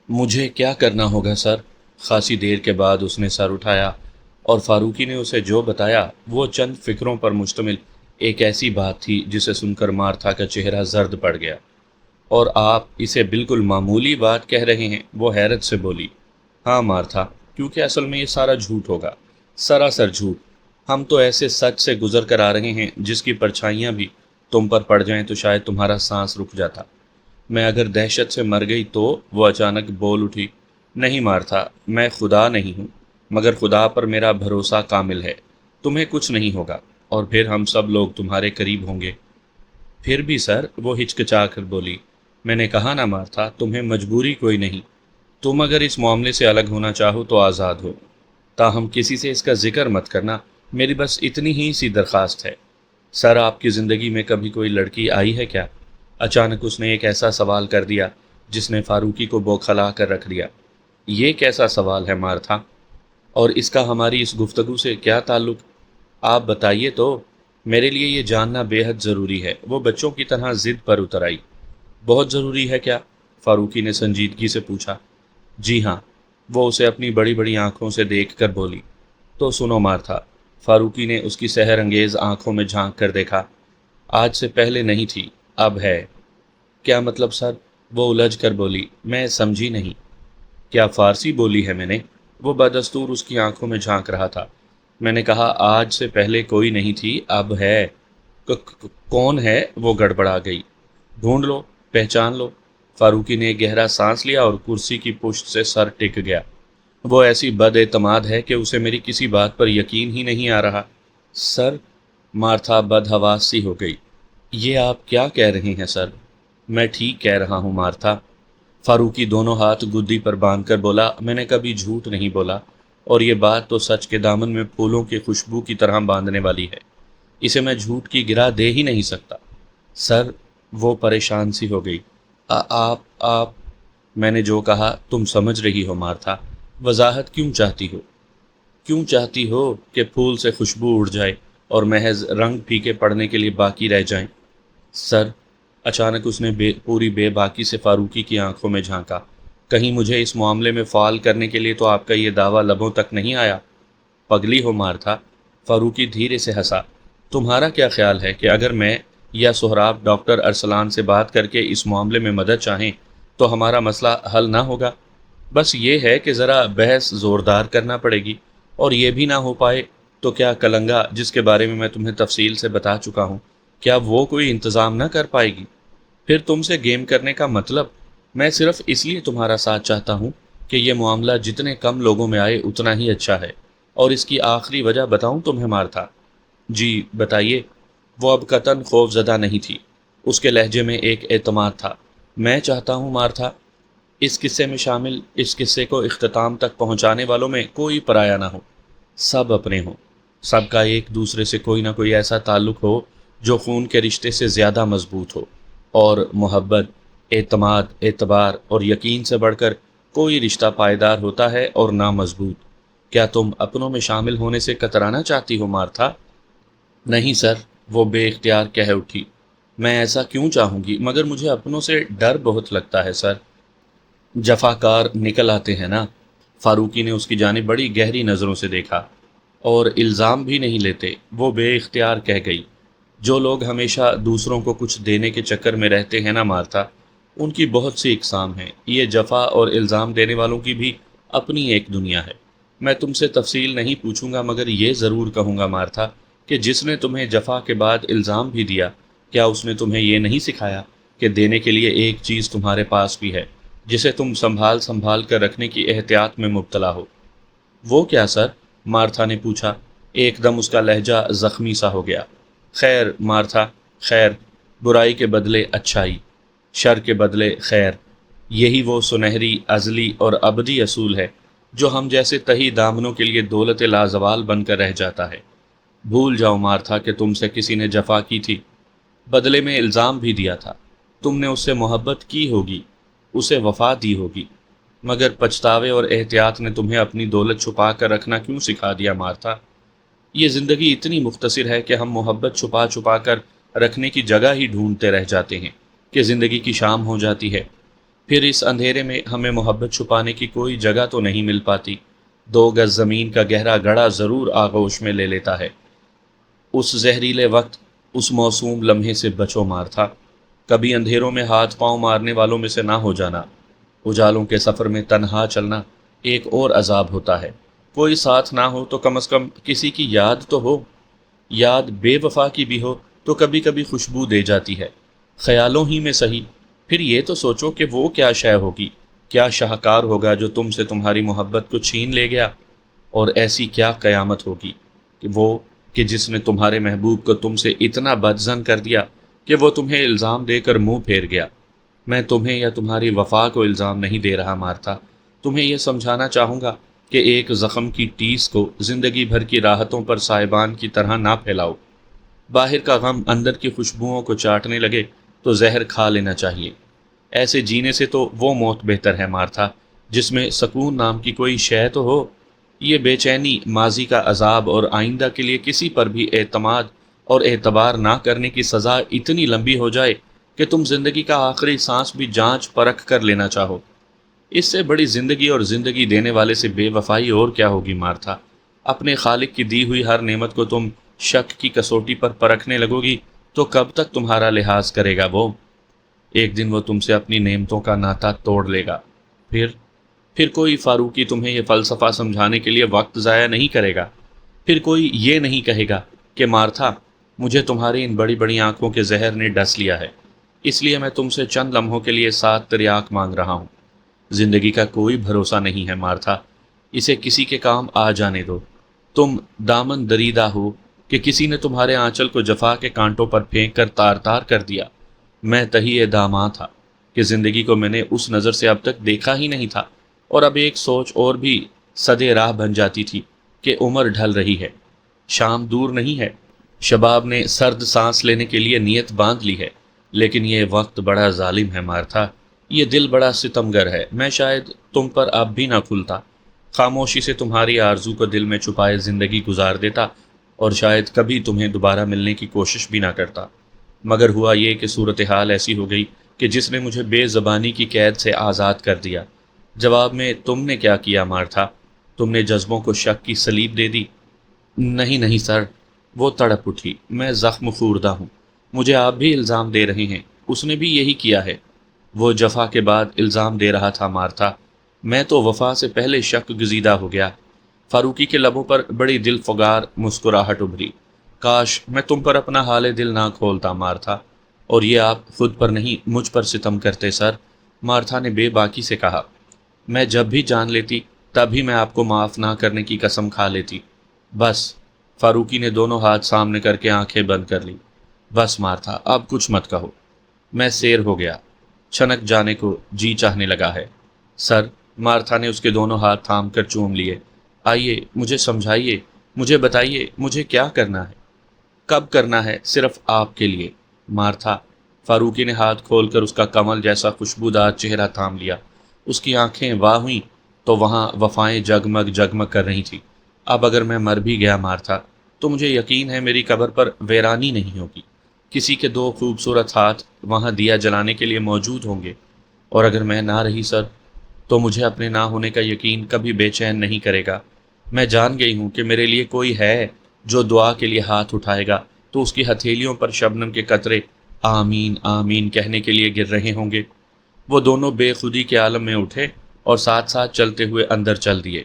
مجھے کیا کرنا ہوگا سر؟ خاصی دیر کے بعد اس نے سر اٹھایا اور فاروقی نے اسے جو بتایا وہ چند فکروں پر مشتمل ایک ایسی بات تھی جسے سن کر مارتھا کا چہرہ زرد پڑ گیا۔ اور آپ اسے بالکل معمولی بات کہہ رہے ہیں؟ وہ حیرت سے بولی۔ ہاں مارتھا، کیونکہ اصل میں یہ سارا جھوٹ ہوگا، سراسر جھوٹ۔ ہم تو ایسے سچ سے گزر کر آ رہے ہیں جس کی پرچھائیاں بھی تم پر پڑ جائیں تو شاید تمہارا سانس رک جاتا۔ میں اگر دہشت سے مر گئی تو؟ وہ اچانک بول اٹھی۔ نہیں مارتھا، میں خدا نہیں ہوں، مگر خدا پر میرا بھروسہ کامل ہے، تمہیں کچھ نہیں ہوگا، اور پھر ہم سب لوگ تمہارے قریب ہوں گے۔ پھر بھی سر، وہ ہچکچا کر بولی۔ میں نے کہا نا مارتھا، تمہیں مجبوری کوئی نہیں، تم اگر اس معاملے سے الگ ہونا چاہو تو آزاد ہو، تاہم کسی سے اس کا ذکر مت کرنا، میری بس اتنی ہی سی درخواست ہے۔ سر، آپ کی زندگی میں کبھی کوئی لڑکی آئی ہے کیا؟ اچانک اس نے ایک ایسا سوال کر دیا جس نے فاروقی کو بوکھلا کر رکھ دیا۔ یہ کیسا سوال ہے مارتھا؟ اور اس کا ہماری اس گفتگو سے کیا تعلق؟ آپ بتائیے تو، میرے لیے یہ جاننا بے حد ضروری ہے۔ وہ بچوں کی طرح ضد پر اتر آئی۔ بہت ضروری ہے کیا؟ فاروقی نے سنجیدگی سے پوچھا۔ جی ہاں، وہ اسے اپنی بڑی بڑی آنکھوں سے دیکھ کر بولی۔ تو سنو مارتھا، فاروقی نے اس کی سحر انگیز آنکھوں میں جھانک کر دیکھا۔ آج سے پہلے نہیں تھی، اب ہے۔ کیا مطلب سر؟ وہ الجھ کر بولی۔ میں سمجھی نہیں۔ کیا فارسی بولی ہے میں نے؟ وہ بدستور اس کی آنکھوں میں جھانک رہا تھا۔ میں نے کہا آج سے پہلے کوئی نہیں تھی، اب ہے۔ کون ہے؟ وہ گڑبڑا گئی۔ ڈھونڈ لو، پہچان لو۔ فاروقی نے ایک گہرا سانس لیا اور کرسی کی پشت سے سر ٹک گیا۔ وہ ایسی بد اعتماد ہے کہ اسے میری کسی بات پر یقین ہی نہیں آ رہا۔ سر، مارتھا بدحواس سی ہو گئی۔ یہ آپ کیا کہہ رہے ہیں سر؟ میں ٹھیک کہہ رہا ہوں مارتھا۔ فاروقی دونوں ہاتھ گدی پر باندھ کر بولا۔ میں نے کبھی جھوٹ نہیں بولا، اور یہ بات تو سچ کے دامن میں پھولوں کی خوشبو کی طرح باندھنے والی ہے، اسے میں جھوٹ کی گرہ دے ہی نہیں سکتا۔ سر، وہ پریشان سی ہو گئی۔ آپ میں نے جو کہا تم سمجھ رہی ہو مارتھا، وضاحت کیوں چاہتی ہو؟ کیوں چاہتی ہو کہ پھول سے خوشبو اڑ جائے اور محض رنگ پھیکے پڑنے کے لیے باقی رہ جائیں؟ سر، اچانک اس نے پوری بے باکی سے فاروقی کی آنکھوں میں جھانکا۔ کہیں مجھے اس معاملے میں فعال کرنے کے لیے تو آپ کا یہ دعویٰ لبوں تک نہیں آیا؟ پگلی ہو مارتھا، فاروقی دھیرے سے ہنسا۔ تمہارا کیا خیال ہے کہ اگر میں یا سہراب ڈاکٹر ارسلان سے بات کر کے اس معاملے میں مدد چاہیں تو ہمارا مسئلہ حل نہ ہوگا؟ بس یہ ہے کہ ذرا بحث زوردار کرنا پڑے گی، اور یہ بھی نہ ہو پائے تو کیا کلنگا، جس کے بارے میں تمہیں تفصیل سے بتا چکا ہوں، کیا وہ کوئی انتظام نہ کر پائے گی؟ پھر تم سے گیم کرنے کا مطلب؟ میں صرف اس لیے تمہارا ساتھ چاہتا ہوں کہ یہ معاملہ جتنے کم لوگوں میں آئے اتنا ہی اچھا ہے۔ اور اس کی آخری وجہ بتاؤں تمہیں مارتھا؟ جی بتائیے۔ وہ اب قطعاً خوف زدہ نہیں تھی، اس کے لہجے میں ایک اعتماد تھا۔ میں چاہتا ہوں مارتھا، اس قصے میں شامل، اس قصے کو اختتام تک پہنچانے والوں میں کوئی پرایا نہ ہو، سب اپنے ہوں، سب کا ایک دوسرے سے کوئی نہ کوئی ایسا تعلق ہو جو خون کے رشتے سے زیادہ مضبوط ہو، اور محبت، اعتماد، اعتبار اور یقین سے بڑھ کر کوئی رشتہ پائیدار ہوتا ہے اور نہ مضبوط۔ کیا تم اپنوں میں شامل ہونے سے کترانا چاہتی ہو مارتھا؟ نہیں سر، وہ بے اختیار کہہ اٹھی۔ میں ایسا کیوں چاہوں گی؟ مگر مجھے اپنوں سے ڈر بہت لگتا ہے سر۔ جفاکار نکل آتے ہیں نا؟ فاروقی نے اس کی جانب بڑی گہری نظروں سے دیکھا۔ اور الزام بھی نہیں لیتے، وہ بے اختیار کہہ گئی۔ جو لوگ ہمیشہ دوسروں کو کچھ دینے کے چکر میں رہتے ہیں نا مارتھا، ان کی بہت سی اقسام ہیں۔ یہ جفا اور الزام دینے والوں کی بھی اپنی ایک دنیا ہے۔ میں تم سے تفصیل نہیں پوچھوں گا، مگر یہ ضرور کہوں گا مارتھا کہ جس نے تمہیں جفا کے بعد الزام بھی دیا، کیا اس نے تمہیں یہ نہیں سکھایا کہ دینے کے لیے ایک چیز تمہارے پاس بھی ہے جسے تم سنبھال سنبھال کر رکھنے کی احتیاط میں مبتلا ہو؟ وہ کیا سر؟ مارتھا نے پوچھا۔ ایک دم اس کا لہجہ زخمی سا ہو گیا۔ خیر مارتھا، خیر، برائی کے بدلے اچھائی، شر کے بدلے خیر، یہی وہ سنہری، ازلی اور ابدی اصول ہے جو ہم جیسے تہی دامنوں کے لیے دولت لازوال بن کر رہ جاتا ہے۔ بھول جاؤ مارتھا کہ تم سے کسی نے جفا کی تھی، بدلے میں الزام بھی دیا تھا، تم نے اس سے محبت کی ہوگی، اسے وفا دی ہوگی، مگر پچھتاوے اور احتیاط نے تمہیں اپنی دولت چھپا کر رکھنا کیوں سکھا دیا مارتھا؟ یہ زندگی اتنی مختصر ہے کہ ہم محبت چھپا چھپا کر رکھنے کی جگہ ہی ڈھونڈتے رہ جاتے ہیں کہ زندگی کی شام ہو جاتی ہے۔ پھر اس اندھیرے میں ہمیں محبت چھپانے کی کوئی جگہ تو نہیں مل پاتی۔ 2 گز زمین کا گہرا گڑھا ضرور آغوش میں لے لیتا ہے۔ اس زہریلے وقت، اس موسوم لمحے سے بچو مارتھا۔ کبھی اندھیروں میں ہاتھ پاؤں مارنے والوں میں سے نہ ہو جانا۔ اجالوں کے سفر میں تنہا چلنا ایک اور عذاب ہوتا ہے۔ کوئی ساتھ نہ ہو تو کم از کم کسی کی یاد تو ہو۔ یاد بے وفا کی بھی ہو تو کبھی کبھی خوشبو دے جاتی ہے، خیالوں ہی میں صحیح۔ پھر یہ تو سوچو کہ وہ کیا شے ہوگی، کیا شاہکار ہوگا جو تم سے تمہاری محبت کو چھین لے گیا، اور ایسی کیا قیامت ہوگی کہ جس نے تمہارے محبوب کو تم سے اتنا بدظن کر دیا کہ وہ تمہیں الزام دے کر منہ پھیر گیا۔ میں تمہیں یا تمہاری وفا کو الزام نہیں دے رہا مارتھا، تمہیں یہ سمجھانا چاہوں گا کہ ایک زخم کی ٹیس کو زندگی بھر کی راحتوں پر سائبان کی طرح نہ پھیلاؤ۔ باہر کا غم اندر کی خوشبوؤں کو چاٹنے لگے تو زہر کھا لینا چاہیے۔ ایسے جینے سے تو وہ موت بہتر ہے مارتھا جس میں سکون نام کی کوئی شے تو ہو۔ یہ بے چینی، ماضی کا عذاب اور آئندہ کے لیے کسی پر بھی اعتماد اور اعتبار نہ کرنے کی سزا اتنی لمبی ہو جائے کہ تم زندگی کا آخری سانس بھی جانچ پرکھ کر لینا چاہو۔ اس سے بڑی زندگی اور زندگی دینے والے سے بے وفائی اور کیا ہوگی مارتھا۔ اپنے خالق کی دی ہوئی ہر نعمت کو تم شک کی کسوٹی پر پرکھنے لگو گی تو کب تک تمہارا لحاظ کرے گا وہ؟ ایک دن وہ تم سے اپنی نعمتوں کا ناتا توڑ لے گا۔ پھر کوئی فاروقی تمہیں یہ فلسفہ سمجھانے کے لیے وقت ضائع نہیں کرے گا۔ پھر کوئی یہ نہیں کہے گا کہ مارتھا، مجھے تمہاری ان بڑی بڑی آنکھوں کے زہر نے ڈس لیا ہے، اس لیے میں تم سے چند لمحوں کے لیے 7 تریاک مانگ رہا ہوں۔ زندگی کا کوئی بھروسہ نہیں ہے مارتھا، اسے کسی کے کام آ جانے دو۔ تم دامن دریدہ ہو کہ کسی نے تمہارے آنچل کو جفا کے کانٹوں پر پھینک کر تار تار کر دیا۔ میں تہی داماں تھا کہ زندگی کو میں نے اس نظر سے اب تک دیکھا ہی نہیں تھا، اور اب ایک سوچ اور بھی صدے راہ بن جاتی تھی کہ عمر ڈھل رہی ہے، شام دور نہیں ہے، شباب نے سرد سانس لینے کے لیے نیت باندھ لی ہے۔ لیکن یہ وقت بڑا ظالم ہے مارتھا، یہ دل بڑا ستمگر ہے۔ میں شاید تم پر اب بھی نہ کھلتا، خاموشی سے تمہاری آرزو کو دل میں چھپائے زندگی گزار دیتا، اور شاید کبھی تمہیں دوبارہ ملنے کی کوشش بھی نہ کرتا۔ مگر ہوا یہ کہ صورتحال ایسی ہو گئی کہ جس نے مجھے بے زبانی کی قید سے آزاد کر دیا۔ جواب میں تم نے کیا کیا مارتھا؟ تم نے جذبوں کو شک کی سلیب دے دی۔ نہیں نہیں سر، وہ تڑپ اٹھی، میں زخم خوردہ ہوں، مجھے آپ بھی الزام دے رہے ہیں، اس نے بھی یہی کیا ہے۔ وہ جفا کے بعد الزام دے رہا تھا مارتھا، میں تو وفا سے پہلے شک گزیدہ ہو گیا۔ فاروقی کے لبوں پر بڑی دل فگار مسکراہٹ ابھری۔ کاش میں تم پر اپنا حال دل نہ کھولتا مارتھا، اور یہ آپ خود پر نہیں مجھ پر ستم کرتے سر، مارتھا نے بے باکی سے کہا۔ میں جب بھی جان لیتی تبھی میں آپ کو معاف نہ کرنے کی قسم کھا لیتی۔ بس، فاروقی نے دونوں ہاتھ سامنے کر کے آنکھیں بند کر لی۔ بس مارتھا، اب کچھ مت کہو، میں سیر ہو گیا، چھنک جانے کو جی چاہنے لگا ہے۔ سر، مارتھا نے اس کے دونوں ہاتھ تھام کر چوم لیے۔ آئیے، مجھے سمجھائیے، مجھے بتائیے مجھے کیا کرنا ہے، کب کرنا ہے، صرف آپ کے لیے۔ مارتھا، فاروقی نے ہاتھ کھول کر اس کا کمل جیسا خوشبودار چہرہ تھام لیا۔ اس کی آنکھیں واہ ہوئیں تو وہاں وفائیں جگمگ جگمگ کر رہی تھی۔ اب اگر میں مر بھی گیا مارتھا تو مجھے یقین ہے میری قبر پر ویرانی نہیں ہوگی، کسی کے 2 خوبصورت ہاتھ وہاں دیا جلانے کے لیے موجود ہوں گے، اور اگر میں نہ رہی سر تو مجھے اپنے نہ ہونے کا یقین کبھی بے چین نہیں کرے گا۔ میں جان گئی ہوں کہ میرے لیے کوئی ہے جو دعا کے لیے ہاتھ اٹھائے گا تو اس کی ہتھیلیوں پر شبنم کے قطرے آمین آمین کہنے کے لیے گر رہے ہوں گے۔ وہ دونوں بے خودی کے عالم میں اٹھے اور ساتھ ساتھ چلتے ہوئے اندر چل دیے۔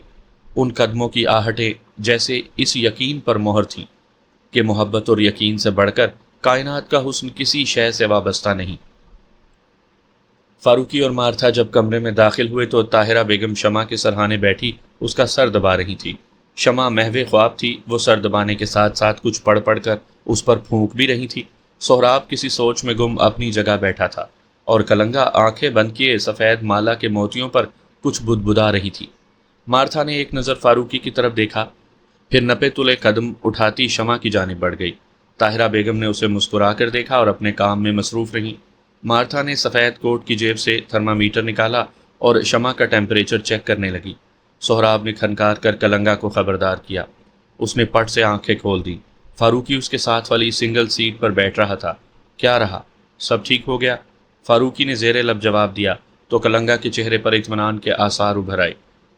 ان قدموں کی آہٹیں جیسے اس یقین پر مہر تھیں کہ محبت اور یقین سے بڑھ کر کائنات کا حسن کسی شے سے وابستہ نہیں۔ فاروقی اور مارتھا جب کمرے میں داخل ہوئے تو طاہرہ بیگم شمع کے سرہانے بیٹھی اس کا سر دبا رہی تھی۔ شمع محو خواب تھی، وہ سر دبانے کے ساتھ ساتھ کچھ پڑھ پڑھ کر اس پر پھونک بھی رہی تھی۔ سہراب کسی سوچ میں گم اپنی جگہ بیٹھا تھا، اور کلنگا آنکھیں بند کیے سفید مالا کے موتیوں پر کچھ بدبدا رہی تھی۔ مارتھا نے ایک نظر فاروقی کی طرف دیکھا، پھر نپے تلے قدم اٹھاتی شمع کی جانب بڑھ گئی۔ طاہرہ بیگم نے اسے مسکرا کر دیکھا اور اپنے کام میں مصروف رہیں۔ مارتھا نے سفید کوٹ کی جیب سے تھرمامیٹر نکالا اور شمع کا ٹیمپریچر چیک کرنے لگی۔ سہراب نے کھنکار کر کلنگا کو خبردار کیا۔ اس نے پٹ سے آنکھیں کھول دی۔ فاروقی اس کے ساتھ والی سنگل سیٹ پر بیٹھ رہا تھا۔ کیا رہا؟ سب ٹھیک ہو گیا؟ فاروقی نے زیر لب جواب دیا تو کلنگا کے چہرے پر اطمینان کے آثار ابھر آئے۔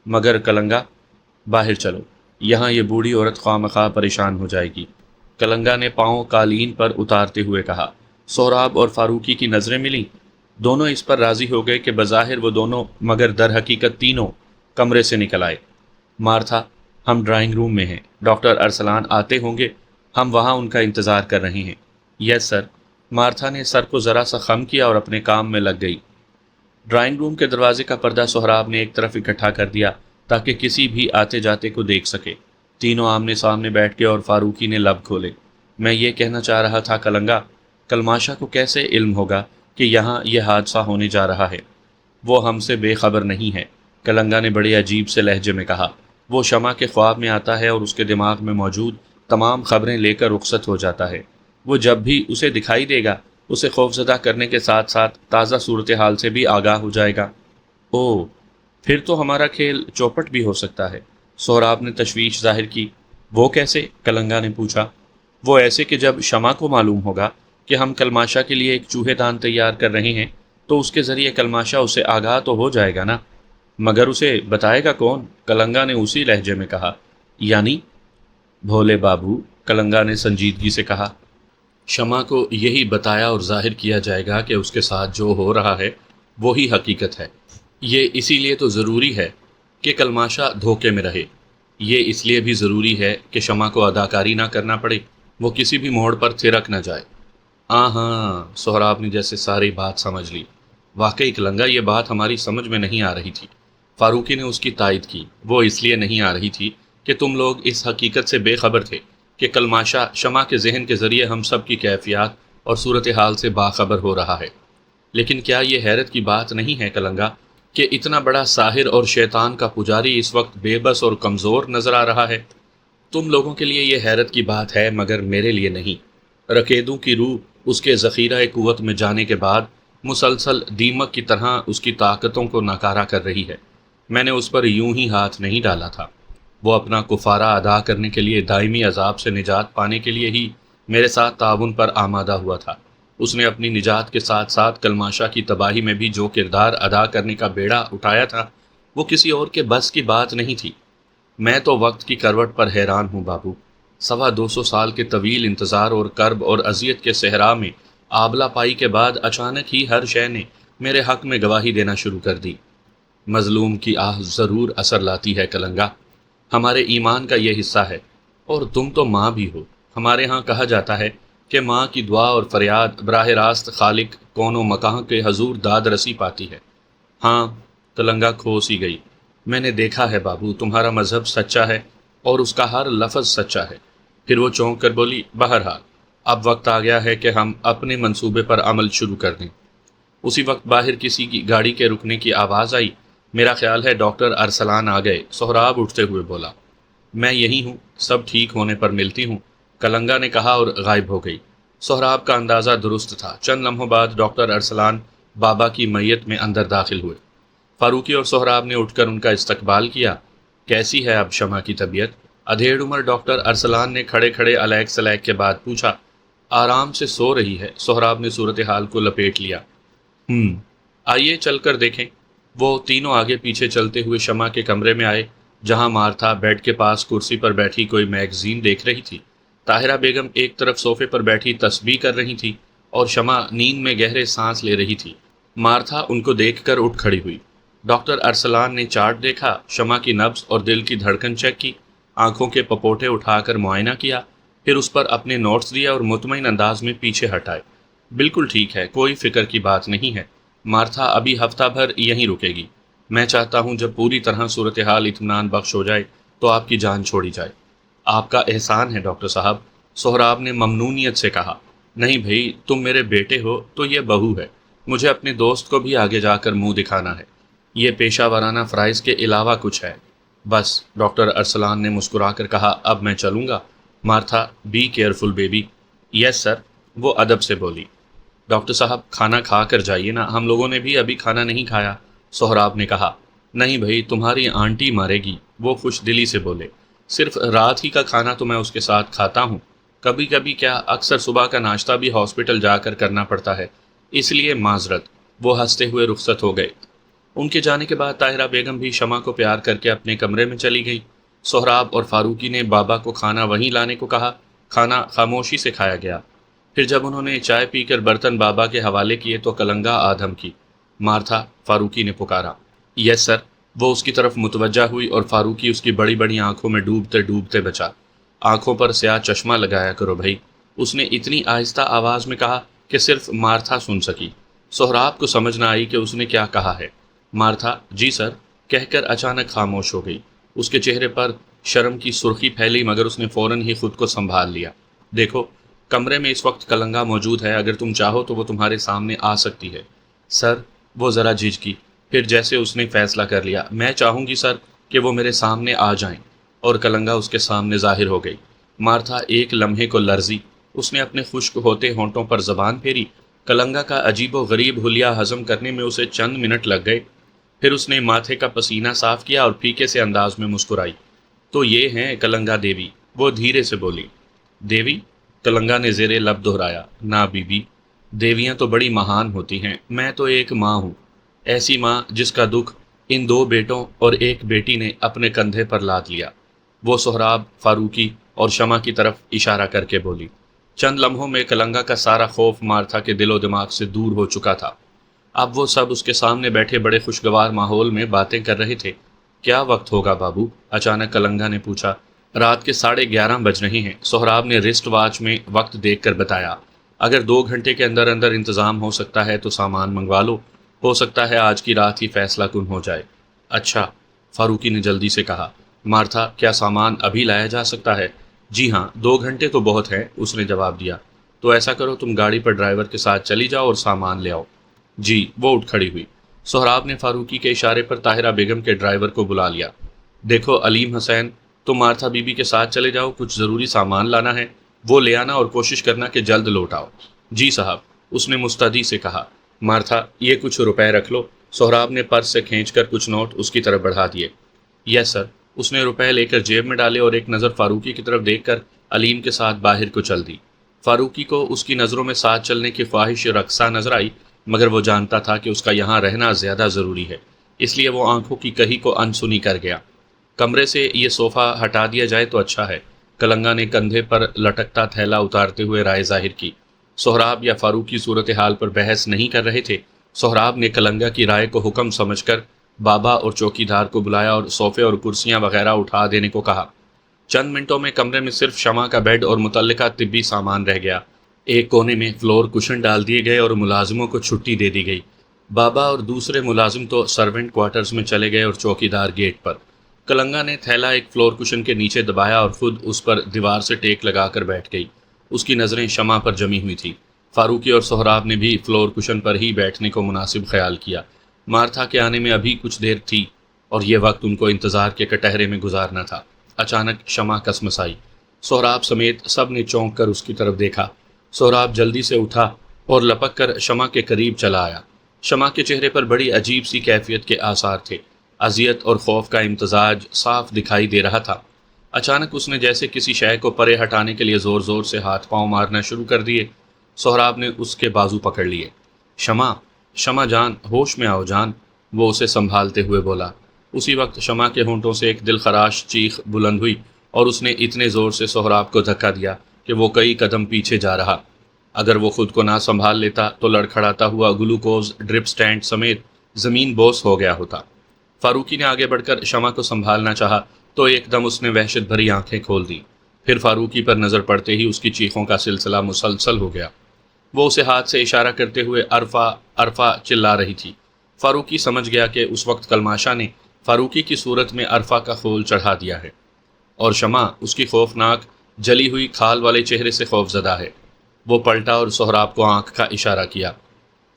مگر کلنگا، باہر چلو، یہاں یہ بوڑھی عورت خواہ مخواہ پریشان ہو جائے گی، کلنگا نے پاؤں قالین پر اتارتے ہوئے کہا۔ سہراب اور فاروقی کی نظریں ملیں۔ دونوں اس پر راضی ہو گئے کہ بظاہر وہ دونوں مگر در حقیقت تینوں کمرے سے نکل آئے۔ مارتھا، ہم ڈرائنگ روم میں ہیں، ڈاکٹر ارسلان آتے ہوں گے، ہم وہاں ان کا انتظار کر رہے ہیں۔ یس سر۔ مارتھا نے سر کو ذرا سا خم کیا اور اپنے کام میں لگ گئی۔ ڈرائنگ روم کے دروازے کا پردہ سہراب نے ایک طرف اکٹھا کر دیا تاکہ کسی بھی آتے جاتے کو دیکھ سکے۔ تینوں آمنے سامنے بیٹھ گئے اور فاروقی نے لب کھولے۔ میں یہ کہنا چاہ رہا تھا کلنگا، کلماشا کو کیسے علم ہوگا کہ یہاں یہ حادثہ ہونے جا رہا ہے؟ وہ ہم سے بے خبر نہیں ہے، کلنگا نے بڑے عجیب سے لہجے میں کہا۔ وہ شمع کے خواب میں آتا ہے اور اس کے دماغ میں موجود تمام خبریں لے کر رخصت ہو جاتا ہے۔ وہ جب بھی اسے دکھائی دے گا، اسے خوفزدہ کرنے کے ساتھ ساتھ تازہ صورتحال سے بھی آگاہ ہو جائے گا۔ اوہ، پھر تو ہمارا کھیل چوپٹ بھی ہو سکتا ہے، سہراب نے تشویش ظاہر کی۔ وہ کیسے؟ کلنگا نے پوچھا۔ وہ ایسے کہ جب شمع کو معلوم ہوگا کہ ہم کلماشا کے لیے ایک چوہے دان تیار کر رہے ہیں تو اس کے ذریعے کلماشا اسے آگاہ تو ہو جائے گا نا۔ مگر اسے بتائے گا کون؟ کلنگا نے اسی لہجے میں کہا۔ یعنی؟ بھولے بابو، کلنگا نے سنجیدگی سے کہا، شمع کو یہی بتایا اور ظاہر کیا جائے گا کہ اس کے ساتھ جو ہو رہا ہے وہی حقیقت ہے۔ یہ اسی لیے تو ضروری ہے کہ کلماشا دھوکے میں رہے، یہ اس لیے بھی ضروری ہے کہ شمع کو اداکاری نہ کرنا پڑے، وہ کسی بھی موڑ پر تھرک نہ جائے۔ ہاں، سہراب نے جیسے ساری بات سمجھ لی۔ واقعی کلنگا، یہ بات ہماری سمجھ میں نہیں آ رہی تھی۔ فاروقی نے اس کی تائید کی۔ وہ اس لیے نہیں آ رہی تھی کہ تم لوگ اس حقیقت سے بے خبر تھے کہ کلماشا شمع کے ذہن کے ذریعے ہم سب کی کیفیات اور صورتحال سے باخبر ہو رہا ہے۔ لیکن کیا یہ حیرت کی بات نہیں ہے کلنگا کہ اتنا بڑا ساحر اور شیطان کا پجاری اس وقت بے بس اور کمزور نظر آ رہا ہے؟ تم لوگوں کے لیے یہ حیرت کی بات ہے مگر میرے لیے نہیں۔ رکیدوں کی روح اس کے ذخیرہ قوت میں جانے کے بعد مسلسل دیمک کی طرح اس کی طاقتوں کو ناکارہ کر رہی ہے۔ میں نے اس پر یوں ہی ہاتھ نہیں ڈالا تھا۔ وہ اپنا کفارہ ادا کرنے کے لیے، دائمی عذاب سے نجات پانے کے لیے ہی میرے ساتھ تعاون پر آمادہ ہوا تھا۔ اس نے اپنی نجات کے ساتھ ساتھ کلماشا کی تباہی میں بھی جو کردار ادا کرنے کا بیڑا اٹھایا تھا وہ کسی اور کے بس کی بات نہیں تھی۔ میں تو وقت کی کروٹ پر حیران ہوں بابو۔ 250 سال کے طویل انتظار اور کرب اور اذیت کے صحرا میں آبلہ پائی کے بعد اچانک ہی ہر شے نے میرے حق میں گواہی دینا شروع کر دی۔ مظلوم کی آہ ضرور اثر لاتی ہے کلنگا، ہمارے ایمان کا یہ حصہ ہے، اور تم تو ماں بھی ہو۔ ہمارے ہاں کہا جاتا ہے کہ ماں کی دعا اور فریاد براہ راست خالق کون و مکان کے حضور داد رسی پاتی ہے۔ ہاں، کلنگا کھو سی گئی۔ میں نے دیکھا ہے بابو، تمہارا مذہب سچا ہے اور اس کا ہر لفظ سچا ہے۔ پھر وہ چونک کر بولی، بہرحال اب وقت آ گیا ہے کہ ہم اپنے منصوبے پر عمل شروع کر دیں۔ اسی وقت باہر کسی کی گاڑی کے رکنے کی آواز آئی۔ میرا خیال ہے ڈاکٹر ارسلان آ گئے، سہراب اٹھتے ہوئے بولا۔ میں یہی ہوں، سب ٹھیک ہونے پر ملتی ہوں، کلنگا نے کہا اور غائب ہو گئی۔ سہراب کا اندازہ درست تھا۔ چند لمحوں بعد ڈاکٹر ارسلان بابا کی میت میں اندر داخل ہوئے۔ فاروقی اور سہراب نے اٹھ کر ان کا استقبال کیا۔ کیسی ہے اب شمع کی طبیعت؟ ادھیڑ عمر ڈاکٹر ارسلان نے کھڑے کھڑے الیک سلیک کے بعد پوچھا۔ آرام سے سو رہی ہے، سہراب نے صورتحال کو لپیٹ لیا۔ آئیے چل کر دیکھیں۔ وہ تینوں آگے پیچھے چلتے ہوئے شمع کے کمرے میں آئے، جہاں مارتھا بیڈ کے پاس کرسی پر بیٹھی کوئی میگزین دیکھ رہی تھی۔ طاہرہ بیگم ایک طرف صوفے پر بیٹھی تسبیح کر رہی تھی اور شمع نیند میں گہرے سانس لے رہی تھی۔ مارتھا ان کو دیکھ کر اٹھ کھڑی ہوئی۔ ڈاکٹر ارسلان نے چارٹ دیکھا، شمع کی نبض اور دل کی دھڑکن چیک کی، آنکھوں کے پپوٹے اٹھا کر معائنہ کیا، پھر اس پر اپنے نوٹس دیا اور مطمئن انداز میں پیچھے ہٹائے۔ بالکل ٹھیک ہے، کوئی فکر کی بات نہیں ہے۔ مارتھا ابھی ہفتہ بھر یہیں رکے گی۔ میں چاہتا ہوں جب پوری طرح صورتحال اطمینان بخش ہو جائے تو آپ کی جان چھوڑی جائے۔ آپ کا احسان ہے ڈاکٹر صاحب، سہراب نے ممنونیت سے کہا۔ نہیں بھائی، تم میرے بیٹے ہو تو یہ بہو ہے، مجھے اپنے دوست کو بھی آگے جا کر منہ دکھانا ہے، یہ پیشہ ورانہ فرائض کے علاوہ کچھ ہے۔ بس، ڈاکٹر ارسلان نے مسکرا کر کہا، اب میں چلوں گا۔ Martha, be careful baby. Yes sir, وہ ادب سے بولی۔ ڈاکٹر صاحب کھانا کھا کر جائیے نا، ہم لوگوں نے بھی ابھی کھانا نہیں کھایا، سہراب نے کہا۔ نہیں بھائی، تمہاری آنٹی مارے گی، وہ خوش دلی سے بولے۔ صرف رات ہی کا کھانا تو میں اس کے ساتھ کھاتا ہوں، کبھی کبھی کیا اکثر صبح کا ناشتہ بھی ہاسپٹل جا کر کرنا پڑتا ہے، اس لیے معذرت۔ وہ ہنستے ہوئے رخصت ہو گئے۔ ان کے جانے کے بعد طاہرہ بیگم بھی شمع کو پیار کر کے اپنے کمرے میں چلی گئی۔ سہراب اور فاروقی نے بابا کو کھانا وہیں لانے کو کہا۔ کھانا خاموشی سے کھایا گیا۔ پھر جب انہوں نے چائے پی کر برتن بابا کے حوالے کیے تو کلنگا آدھم کی۔ مارتھا، فاروقی نے پکارا۔ یس سر۔ وہ اس کی طرف متوجہ ہوئی اور فاروقی اس کی بڑی بڑی آنکھوں میں ڈوبتے ڈوبتے بچا۔ آنکھوں پر سیاہ چشمہ لگایا کرو بھائی، اس نے اتنی آہستہ آواز میں کہا کہ صرف مارتھا سن سکی۔ سہراب کو سمجھ نہ آئی کہ اس نے کیا کہا ہے۔ مارتھا جی سر کہہ کر اچانک خاموش ہو گئی۔ اس کے چہرے پر شرم کی سرخی پھیلی مگر اس نے فوراً ہی خود کو سنبھال لیا۔ دیکھو کمرے میں اس وقت کلنگا موجود ہے، اگر تم چاہو تو وہ تمہارے سامنے آ سکتی ہے۔ سر، وہ ذرا جھجکی، پھر جیسے اس نے فیصلہ کر لیا، میں چاہوں گی سر کہ وہ میرے سامنے آ جائیں، اور کلنگا اس کے سامنے ظاہر ہو گئی۔ مارتھا ایک لمحے کو لرزی، اس نے اپنے خشک ہوتے ہونٹوں پر زبان پھیری۔ کلنگا کا عجیب و غریب حلیہ ہضم کرنے میں اسے چند منٹ لگ گئے۔ پھر اس نے ماتھے کا پسینہ صاف کیا اور پھیکے سے انداز میں مسکرائی۔ تو یہ ہیں کلنگا دیوی، وہ دھیرے سے بولی۔ دیوی؟ کلنگا نے زیر لب دہرایا۔ نا بی بی، دیویاں تو بڑی مہان ہوتی ہیں، میں تو ایک ماں ہوں، ایسی ماں جس کا دکھ ان 2 بیٹوں اور ایک بیٹی نے اپنے کندھے پر لاد لیا۔ وہ سہراب، فاروقی اور شمع کی طرف اشارہ کر کے بولی۔ چند لمحوں میں کلنگا کا سارا خوف مارتھا کے دل و دماغ سے دور ہو چکا تھا۔ اب وہ سب اس کے سامنے بیٹھے بڑے خوشگوار ماحول میں باتیں کر رہے تھے۔ کیا وقت ہوگا بابو؟ اچانک کلنگا نے پوچھا۔ رات کے 11:30 بج رہے ہیں، سہراب نے رسٹ واچ میں وقت دیکھ کر بتایا۔ اگر 2 گھنٹے کے اندر اندر انتظام ہو سکتا ہے تو سامان منگوا لو، ہو سکتا ہے آج کی رات ہی فیصلہ کن ہو جائے۔ اچھا، فاروقی نے جلدی سے کہا۔ مارتھا، کیا سامان ابھی لایا جا سکتا ہے؟ جی ہاں، 2 گھنٹے تو بہت ہے، اس نے جواب دیا۔ تو ایسا کرو تم گاڑی پر ڈرائیور کے ساتھ چلی جاؤ اور سامان لے آؤ۔ جی، وہ اٹھ کھڑی ہوئی۔ سہراب نے فاروقی کے اشارے پر طاہرہ بیگم کے ڈرائیور کو بلا لیا۔ دیکھو علیم حسین، تم مارتھا بی بی کے ساتھ چلے جاؤ، کچھ ضروری سامان لانا ہے، وہ لے آنا اور کوشش کرنا کہ جلد لوٹ آؤ۔ جی صاحب، اس نے مستعدی سے کہا۔ مارتھا، یہ کچھ روپے رکھ لو۔ سہراب نے پرس سے کھینچ کر کچھ نوٹ اس کی طرف بڑھا دیے۔ یس سر۔ اس نے روپے لے کر جیب میں ڈالے اور ایک نظر فاروقی کی طرف دیکھ کر علیم کے ساتھ باہر کو چل دی۔ فاروقی کو اس کی نظروں میں ساتھ چلنے کی خواہش رقصہ نظر آئی، مگر وہ جانتا تھا کہ اس کا یہاں رہنا زیادہ ضروری ہے، اس لیے وہ آنکھوں کی کہی کو انسنی کر گیا۔ کمرے سے یہ صوفہ ہٹا دیا جائے تو اچھا ہے، کلنگا نے کندھے پر لٹکتا تھیلا اتارتے ہوئے رائے ظاہر کی۔ سہراب یا فاروق کی صورتحال پر بحث نہیں کر رہے تھے۔ سہراب نے کلنگا کی رائے کو حکم سمجھ کر بابا اور چوکی دار کو بلایا اور صوفے اور کرسیاں وغیرہ اٹھا دینے کو کہا۔ چند منٹوں میں کمرے میں صرف شمع کا بیڈ اور متعلقہ طبی سامان رہ گیا۔ ایک کونے میں فلور کشن ڈال دیے گئے اور ملازموں کو چھٹی دے دی گئی۔ بابا اور دوسرے ملازم تو سرونٹ کوارٹرز میں چلے گئے اور چوکی دار گیٹ پر۔ کلنگا نے تھیلا ایک فلور کشن کے نیچے دبایا اور خود اس پر دیوار سے ٹیک لگا کر بیٹھ گئی۔ اس کی نظریں شمع پر جمی ہوئی تھی۔ فاروقی اور سہراب نے بھی فلور کشن پر ہی بیٹھنے کو مناسب خیال کیا۔ مارتھا کے آنے میں ابھی کچھ دیر تھی اور یہ وقت ان کو انتظار کے کٹہرے میں گزارنا تھا۔ اچانک شمع کسمسائی۔ سہراب سمیت سب نے چونک کر اس کی طرف دیکھا۔ سہراب جلدی سے اٹھا اور لپک کر شمع کے قریب چلا آیا۔ شمع کے چہرے پر بڑی عجیب سی کیفیت کے آثار تھے۔ اذیت اور خوف کا امتزاج صاف دکھائی دے رہا تھا۔ اچانک اس نے جیسے کسی شے کو پرے ہٹانے کے لیے زور زور سے ہاتھ پاؤں مارنا شروع کر دیے۔ سہراب نے اس کے بازو پکڑ لیے۔ شمع، شمع جان، ہوش میں آؤ جان، وہ اسے سنبھالتے ہوئے بولا۔ اسی وقت شمع کے ہونٹوں سے ایک دل خراش چیخ بلند ہوئی اور اس نے اتنے زور سے سہراب کو دھکا دیا کہ وہ کئی قدم پیچھے جا رہا۔ اگر وہ خود کو نہ سنبھال لیتا تو لڑکھڑاتا ہوا گلوکوز ڈرپ سٹینڈ سمیت زمین بوس ہو گیا ہوتا۔ فاروقی نے آگے بڑھ کر شمع کو سنبھالنا چاہا تو ایک دم اس نے وحشت بھری آنکھیں کھول دی۔ پھر فاروقی پر نظر پڑتے ہی اس کی چیخوں کا سلسلہ مسلسل ہو گیا۔ وہ اسے ہاتھ سے اشارہ کرتے ہوئے عرفہ عرفہ چلا رہی تھی۔ فاروقی سمجھ گیا کہ اس وقت کلماشا نے فاروقی کی صورت میں عرفہ کا خول چڑھا دیا ہے اور شمع اس کی خوفناک جلی ہوئی کھال والے چہرے سے خوف زدہ ہے۔ وہ پلٹا اور سہراب کو آنکھ کا اشارہ کیا۔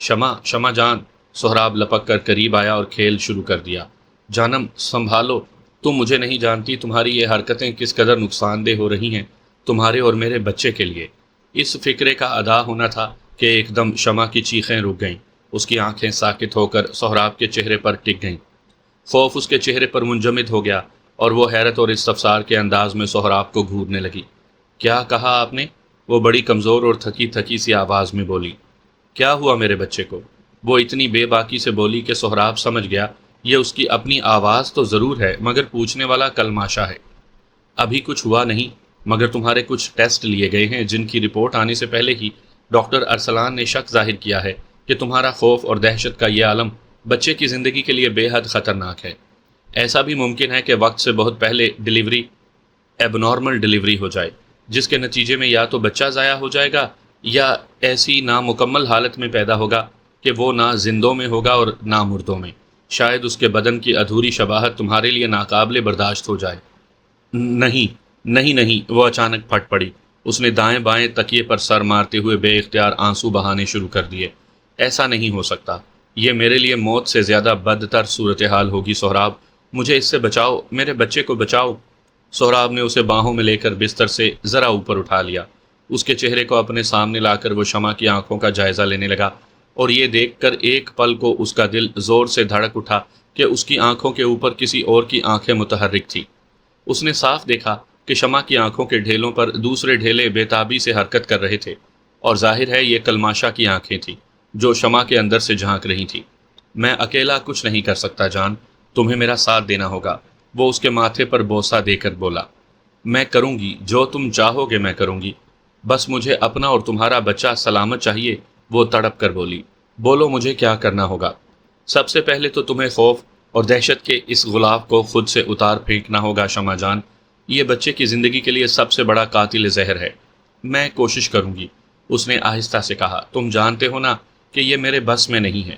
شمع، شمع جان، سہراب لپک کر قریب آیا اور کھیل شروع کر دیا۔ جانم، سنبھالو، تم مجھے نہیں جانتی تمہاری یہ حرکتیں کس قدر نقصان دہ ہو رہی ہیں تمہارے اور میرے بچے کے لیے۔ اس فکرے کا ادا ہونا تھا کہ ایک دم شمع کی چیخیں رک گئیں۔ اس کی آنکھیں ساکت ہو کر سہراب کے چہرے پر ٹک گئیں۔ خوف اس کے چہرے پر منجمد ہو گیا اور وہ حیرت اور استفسار کے انداز میں سہراب کو گھورنے لگی۔ کیا کہا آپ نے؟ وہ بڑی کمزور اور تھکی تھکی سی آواز میں بولی۔ کیا ہوا میرے بچے کو؟ وہ اتنی بے باکی سے بولی کہ سہراب سمجھ گیا یہ اس کی اپنی آواز تو ضرور ہے مگر پوچھنے والا کلماشا ہے۔ ابھی کچھ ہوا نہیں، مگر تمہارے کچھ ٹیسٹ لیے گئے ہیں جن کی رپورٹ آنے سے پہلے ہی ڈاکٹر ارسلان نے شک ظاہر کیا ہے کہ تمہارا خوف اور دہشت کا یہ عالم بچے کی زندگی کے لیے بے حد خطرناک ہے۔ ایسا بھی ممکن ہے کہ وقت سے بہت پہلے ڈیلیوری ایب نارمل ڈیلیوری ہو جائے، جس کے نتیجے میں یا تو بچہ ضائع ہو جائے گا یا ایسی نامکمل حالت میں پیدا ہوگا کہ وہ نہ زندوں میں ہوگا اور نہ مردوں میں۔ شاید اس کے بدن کی ادھوری شباہت تمہارے لیے ناقابل برداشت ہو جائے۔ نہیں نہیں نہیں، وہ اچانک پھٹ پڑی۔ اس نے دائیں بائیں تکیے پر سر مارتے ہوئے بے اختیار آنسو بہانے شروع کر دیے۔ ایسا نہیں ہو سکتا، یہ میرے لیے موت سے زیادہ بدتر صورتحال ہوگی سہراب، مجھے اس سے بچاؤ، میرے بچے کو بچاؤ۔ سہراب نے اسے باہوں میں لے کر بستر سے ذرا اوپر اٹھا لیا۔ اس کے چہرے کو اپنے سامنے لا کر وہ شمع کی آنکھوں کا جائزہ لینے لگا، اور یہ دیکھ کر ایک پل کو اس کا دل زور سے دھڑک اٹھا کہ اس کی آنکھوں کے اوپر کسی اور کی آنکھیں متحرک تھی۔ اس نے صاف دیکھا کہ شمع کی آنکھوں کے ڈھیلوں پر دوسرے ڈھیلے بے تابی سے حرکت کر رہے تھے، اور ظاہر ہے یہ کلماشا کی آنکھیں تھیں جو شمع کے اندر سے جھانک رہی تھیں۔ میں اکیلا کچھ نہیں کر سکتا جان، تمہیں میرا ساتھ دینا ہوگا، وہ اس کے ماتھے پر بوسہ دے کر بولا۔ میں کروں گی جو تم چاہو گے، میں کروں گی، بس مجھے اپنا اور تمہارا بچہ سلامت چاہیے، وہ تڑپ کر بولی۔ بولو مجھے کیا کرنا ہوگا؟ سب سے پہلے تو تمہیں خوف اور دہشت کے اس غلاف کو خود سے اتار پھینکنا ہوگا شمع جان، یہ بچے کی زندگی کے لیے سب سے بڑا قاتل زہر ہے۔ میں کوشش کروں گی، اس نے آہستہ سے کہا، تم جانتے ہو نا کہ یہ میرے بس میں نہیں ہے،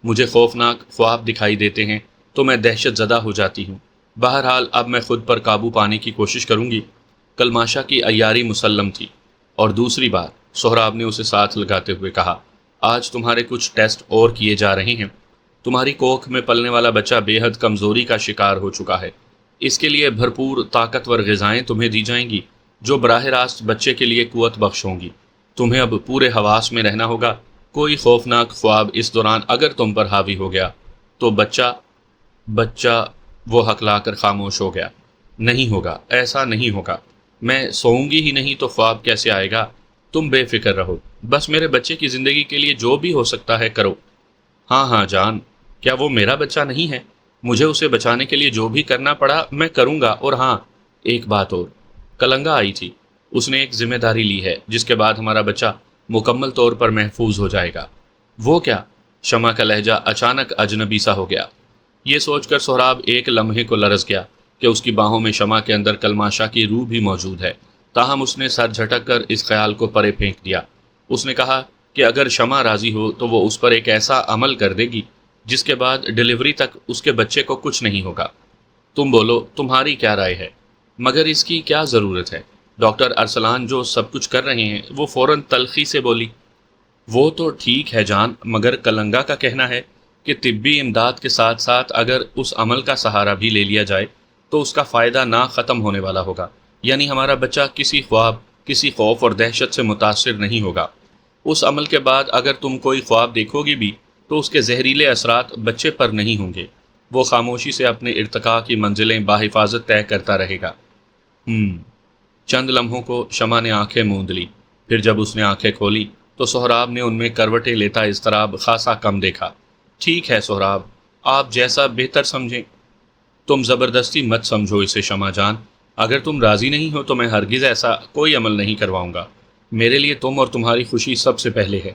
مجھے خوفناک خواب دکھائی دیتے ہیں تو میں دہشت زدہ ہو جاتی ہوں۔ بہرحال اب میں خود پر قابو پانے کی کوشش کروں گی۔ کلماشا کی عیاری مسلم تھی۔ اور دوسری بات، سہراب نے اسے ساتھ لگاتے ہوئے کہا، آج تمہارے کچھ ٹیسٹ اور کیے جا رہے ہیں۔ تمہاری کوکھ میں پلنے والا بچہ بے حد کمزوری کا شکار ہو چکا ہے، اس کے لیے بھرپور طاقتور غذائیں تمہیں دی جائیں گی جو براہ راست بچے کے لیے قوت بخش ہوں گی۔ تمہیں اب پورے حواس میں رہنا ہوگا، کوئی خوفناک خواب اس دوران اگر تم پر حاوی ہو گیا تو بچہ وہ ہکلا کر خاموش ہو گیا۔ نہیں ہوگا، ایسا نہیں ہوگا، میں سوؤں گی ہی نہیں تو خواب کیسے آئے گا؟ تم بے فکر رہو، بس میرے بچے کی زندگی کے لیے جو بھی ہو سکتا ہے کرو۔ ہاں ہاں جان، کیا وہ میرا بچہ نہیں ہے؟ مجھے اسے بچانے کے لیے جو بھی کرنا پڑا میں کروں گا۔ اور ہاں، ایک بات اور، کلنگا آئی تھی، اس نے ایک ذمہ داری لی ہے جس کے بعد ہمارا بچہ مکمل طور پر محفوظ ہو جائے گا۔ وہ کیا؟ شمع کا لہجہ اچانک اجنبی سا ہو گیا۔ یہ سوچ کر سہراب ایک لمحے کو لرز گیا کہ اس کی باہوں میں شمع کے اندر کلماشا کی روح بھی موجود ہے، تاہم اس نے سر جھٹک کر اس خیال کو پرے پھینک دیا۔ اس نے کہا کہ اگر شمع راضی ہو تو وہ اس پر ایک ایسا عمل کر دے گی جس کے بعد ڈیلیوری تک اس کے بچے کو کچھ نہیں ہوگا۔ تم بولو، تمہاری کیا رائے ہے؟ مگر اس کی کیا ضرورت ہے؟ ڈاکٹر ارسلان جو سب کچھ کر رہے ہیں، وہ فوراً تلخی سے بولی۔ وہ تو ٹھیک ہے جان، مگر کلنگا کا کہنا ہے کہ طبی امداد کے ساتھ ساتھ اگر اس عمل کا سہارا بھی لے لیا جائے تو اس کا فائدہ نہ ختم ہونے والا ہوگا، یعنی ہمارا بچہ کسی خواب، کسی خوف اور دہشت سے متاثر نہیں ہوگا۔ اس عمل کے بعد اگر تم کوئی خواب دیکھو گی بھی تو اس کے زہریلے اثرات بچے پر نہیں ہوں گے، وہ خاموشی سے اپنے ارتقاء کی منزلیں باحفاظت طے کرتا رہے گا۔ چند لمحوں کو شمع نے آنکھیں موند لی، پھر جب اس نے آنکھیں کھولی تو سہراب نے ان میں کروٹیں لیتا اضطراب خاصا کم دیکھا۔ ٹھیک ہے سہراب، آپ جیسا بہتر سمجھیں۔ تم زبردستی مت سمجھو اسے شمع جان، اگر تم راضی نہیں ہو تو میں ہرگز ایسا کوئی عمل نہیں کرواؤں گا۔ میرے لیے تم اور تمہاری خوشی سب سے پہلے ہے۔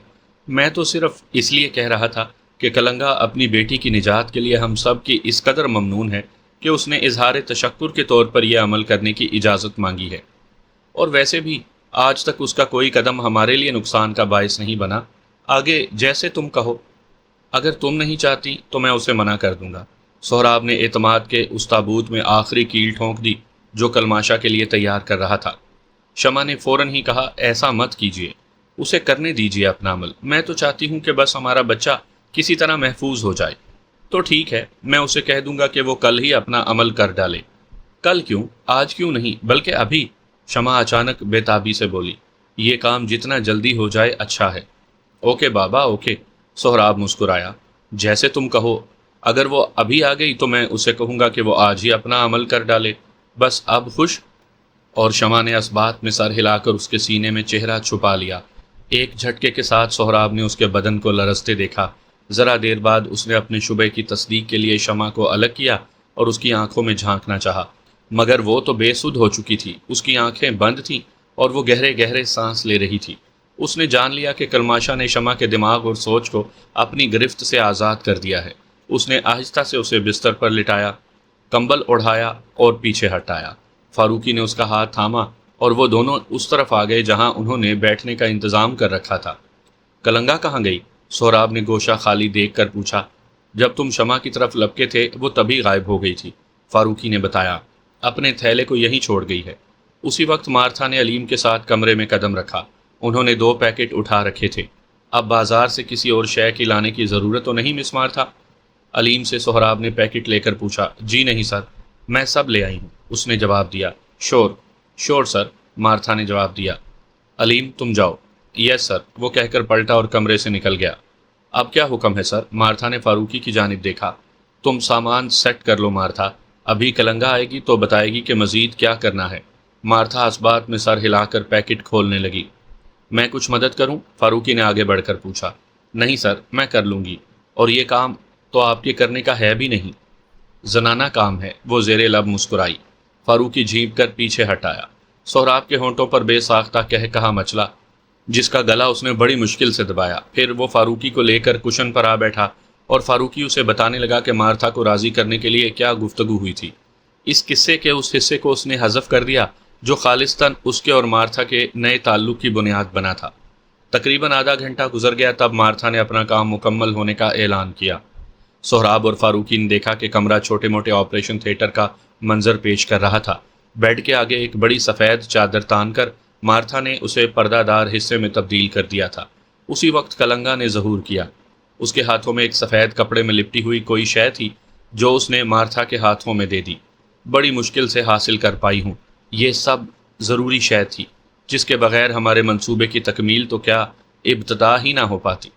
میں تو صرف اس لیے کہہ رہا تھا کہ کلنگا اپنی بیٹی کی نجات کے لیے ہم سب کی اس قدر ممنون ہے کہ اس نے اظہار تشکر کے طور پر یہ عمل کرنے کی اجازت مانگی ہے، اور ویسے بھی آج تک اس کا کوئی قدم ہمارے لیے نقصان کا باعث نہیں بنا۔ آگے جیسے تم کہو، اگر تم نہیں چاہتی تو میں اسے منع کر دوں گا۔ سہراب نے اعتماد کے اس تابوت میں آخری کیل ٹھونک دی جو کلماشا کے لیے تیار کر رہا تھا۔ شمع نے فوراً ہی کہا، ایسا مت کیجیے، اسے کرنے دیجیے اپنا عمل، میں تو چاہتی ہوں کہ بس ہمارا بچہ کسی طرح محفوظ ہو جائے۔ تو ٹھیک ہے، میں اسے کہہ دوں گا کہ وہ کل ہی اپنا عمل کر ڈالے۔ کل کیوں؟ آج کیوں نہیں، بلکہ ابھی، شمع اچانک بے تابی سے بولی۔ یہ کام جتنا جلدی ہو جائے اچھا ہے۔ اوکے بابا، اوکے، سہراب مسکرایا، جیسے تم کہو۔ اگر وہ ابھی آ گئی تو میں اسے کہوں گا کہ وہ آج ہی اپنا عمل کر ڈالے، بس اب خوش؟ اور شمع نے اس بات میں سر ہلا کر اس کے سینے میں چہرہ چھپا لیا۔ ایک جھٹکے کے ساتھ سہراب نے اس کے بدن کو لرزتے دیکھا، ذرا دیر بعد اس نے اپنے شبے کی تصدیق کے لیے شمع کو الگ کیا اور اس کی آنکھوں میں جھانکنا چاہا، مگر وہ تو بے سدھ ہو چکی تھی، اس کی آنکھیں بند تھیں اور وہ گہرے گہرے سانس لے رہی تھی۔ اس نے جان لیا کہ کلماشا نے شمع کے دماغ اور سوچ کو اپنی گرفت سے آزاد کر دیا ہے۔ اس نے آہستہ سے اسے بستر پر لٹایا، کمبل اڑھایا اور پیچھے ہٹایا۔ فاروقی نے اس کا ہاتھ تھاما اور وہ دونوں اس طرف آ گئے جہاں انہوں نے بیٹھنے کا انتظام کر رکھا تھا۔ کلنگا کہاں گئی؟ سہراب نے گوشہ خالی دیکھ کر پوچھا۔ جب تم شمع کی طرف لپکے تھے وہ تبھی غائب ہو گئی تھی، فاروقی نے بتایا۔ اپنے تھیلے کو یہیں چھوڑ گئی ہے۔ اسی وقت مارتھا نے علیم کے ساتھ کمرے میں قدم رکھا۔ انہوں نے 2 پیکٹ اٹھا رکھے تھے۔ اب بازار سے کسی اور شے کی لانے کی ضرورت تو نہیں مس مارتھا؟ علیم سے سہراب نے پیکٹ لے کر پوچھا۔ جی نہیں سر، میں سب لے آئی ہوں، اس نے جواب دیا۔ شور سر، مارتھا نے جواب دیا۔ علیم تم جاؤ۔ یس سر، وہ کہہ کر پلٹا اور کمرے سے نکل گیا۔ اب کیا حکم ہے سر؟ مارتھا نے فاروقی کی جانب دیکھا۔ تم سامان سیٹ کر لو مارتھا، ابھی کلنگا آئے گی تو بتائے گی کہ مزید کیا کرنا ہے۔ مارتھا اس بات میں سر ہلا کر پیکٹ کھولنے لگی۔ میں کچھ مدد کروں؟ فاروقی نے آگے بڑھ کر پوچھا۔ نہیں سر، میں کر لوں گی، اور یہ کام تو آپ کے کرنے کا ہے بھی نہیں، زنانہ کام ہے، وہ زیر لب مسکرائی۔ فاروقی جھینپ کر پیچھے ہٹایا۔ سہراب کے ہونٹوں پر بے ساختہ کہا مچلا، جس کا گلا اس نے بڑی مشکل سے دبایا۔ پھر وہ فاروقی کو لے کر کشن پر آ بیٹھا اور فاروقی اسے بتانے لگا کہ مارتھا کو راضی کرنے کے لیے کیا گفتگو ہوئی تھی۔ اس قصے کے اس حصے کو اس نے حذف کر دیا جو خالصتاً اس کے اور مارتھا کے نئے تعلق کی بنیاد بنا تھا۔ تقریباً آدھا گھنٹہ گزر گیا، تب مارتھا نے اپنا کام مکمل ہونے کا اعلان کیا۔ سہراب اور فاروقی نے دیکھا کہ کمرہ چھوٹے موٹے آپریشن تھیٹر کا منظر پیش کر رہا تھا۔ بیڈ کے آگے ایک بڑی سفید چادر تان کر مارتھا نے اسے پردہ دار حصے میں تبدیل کر دیا تھا۔ اسی وقت کلنگا نے ظہور کیا۔ اس کے ہاتھوں میں ایک سفید کپڑے میں لپٹی ہوئی کوئی شے تھی جو اس نے مارتھا کے ہاتھوں میں دے دی۔ بڑی مشکل سے حاصل کر پائی ہوں، یہ سب ضروری شے تھی جس کے بغیر ہمارے منصوبے کی تکمیل تو کیا ابتدا ہی نہ ہو پاتی۔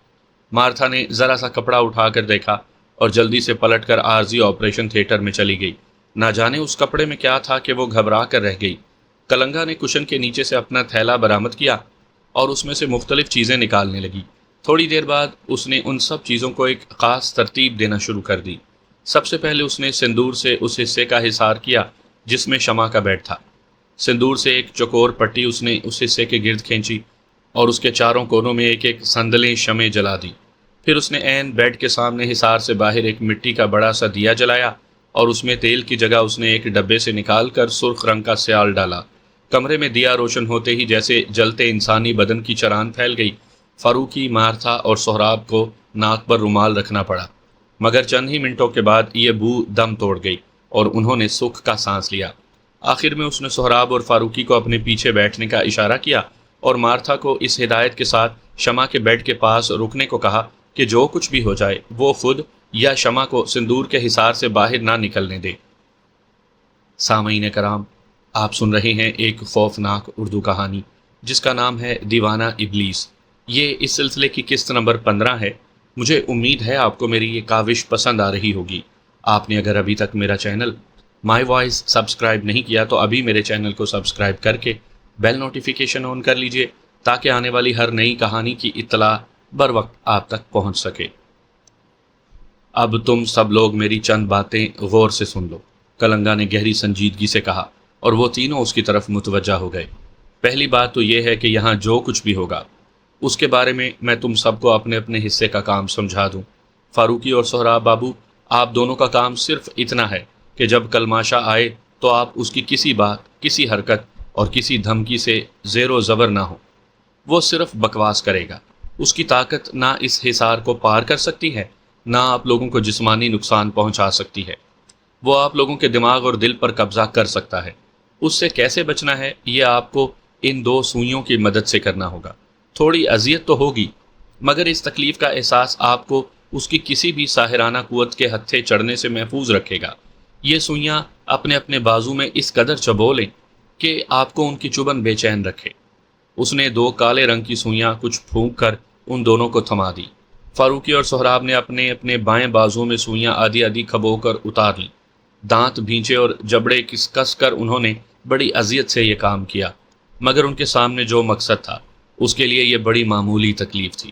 مارتھا نے ذرا سا کپڑا اٹھا کر دیکھا اور جلدی سے پلٹ کر عارضی آپریشن تھیٹر میں چلی گئی۔ نہ جانے اس کپڑے میں کیا تھا کہ وہ گھبرا کر رہ گئی۔ کلنگا نے کشن کے نیچے سے اپنا تھیلا برآمد کیا اور اس میں سے مختلف چیزیں نکالنے لگی۔ تھوڑی دیر بعد اس نے ان سب چیزوں کو ایک خاص ترتیب دینا شروع کر دی۔ سب سے پہلے اس نے سندور سے اس حصے کا حصار کیا جس میں شمع کا بیڈ تھا۔ سندور سے ایک چوکور پٹی اس نے اس حصے کے گرد کھینچی اور اس کے چاروں کونوں میں ایک ایک سندلیں شمع جلا دی۔ پھر اس نے عین بیڈ کے سامنے حصار سے باہر ایک مٹی کا بڑا سا دیا جلایا اور اس میں تیل کی جگہ اس نے ایک ڈبے سے نکال کر سرخ رنگ کا سیال ڈالا۔ کمرے میں دیا روشن ہوتے ہی جیسے جلتے انسانی بدن کی چران پھیل گئی۔ فاروقی، مارتھا اور سہراب کو ناک پر رومال رکھنا پڑا، مگر چند ہی منٹوں کے بعد یہ بو دم توڑ گئی اور انہوں نے سکھ کا سانس لیا۔ آخر میں اس نے سہراب اور فاروقی کو اپنے پیچھے بیٹھنے کا اشارہ کیا اور مارتھا کو اس ہدایت کے ساتھ شمع کے بیڈ کے پاس رکنے کو کہا کہ جو کچھ بھی ہو جائے وہ خود یا شمع کو سندور کے حصار سے باہر نہ نکلنے دے۔ سامعین کرام، آپ سن رہے ہیں ایک خوفناک اردو کہانی جس کا نام ہے دیوانہ ابلیس۔ یہ اس سلسلے کی قسط نمبر 15 ہے۔ مجھے امید ہے آپ کو میری یہ کاوش پسند آ رہی ہوگی۔ آپ نے اگر ابھی تک میرا چینل مائی وائس سبسکرائب نہیں کیا تو ابھی میرے چینل کو سبسکرائب کر کے بیل نوٹیفیکیشن آن کر لیجئے تاکہ آنے والی ہر نئی کہانی کی اطلاع بر وقت آپ تک پہنچ سکے۔ اب تم سب لوگ میری چند باتیں غور سے سن لو، کلنگا نے گہری سنجیدگی سے کہا اور وہ تینوں اس کی طرف متوجہ ہو گئے۔ پہلی بات تو یہ ہے کہ یہاں جو کچھ بھی ہوگا اس کے بارے میں تم سب کو اپنے اپنے حصے کا کام سمجھا دوں۔ فاروقی اور سہراب بابو، آپ دونوں کا کام صرف اتنا ہے کہ جب کلماشا آئے تو آپ اس کی کسی بات، کسی حرکت اور کسی دھمکی سے زیر و زبر نہ ہو۔ وہ صرف بکواس کرے گا۔ اس کی طاقت نہ اس حصار کو پار کر سکتی ہے، نہ آپ لوگوں کو جسمانی نقصان پہنچا سکتی ہے۔ وہ آپ لوگوں کے دماغ اور دل پر قبضہ کر سکتا ہے۔ اس سے کیسے بچنا ہے یہ آپ کو ان 2 سوئیوں کی مدد سے کرنا ہوگا۔ تھوڑی اذیت تو ہوگی، مگر اس تکلیف کا احساس آپ کو اس کی کسی بھی ساحرانہ قوت کے ہتھے چڑھنے سے محفوظ رکھے گا۔ یہ سوئیاں اپنے اپنے بازو میں اس قدر چبو لیں کہ آپ کو ان کی چبھن بے چین رکھے۔ اس نے 2 کالے رنگ کی سوئیاں کچھ پھونک کر ان دونوں کو تھما دی۔ فاروقی اور سہراب نے اپنے اپنے بائیں بازو میں سوئیاں آدھی آدھی کھبو کر اتار لیں۔ دانت بھینچے اور جبڑے کس کر انہوں نے بڑی اذیت سے یہ کام کیا، مگر ان کے سامنے جو مقصد تھا اس کے لیے یہ بڑی معمولی تکلیف تھی۔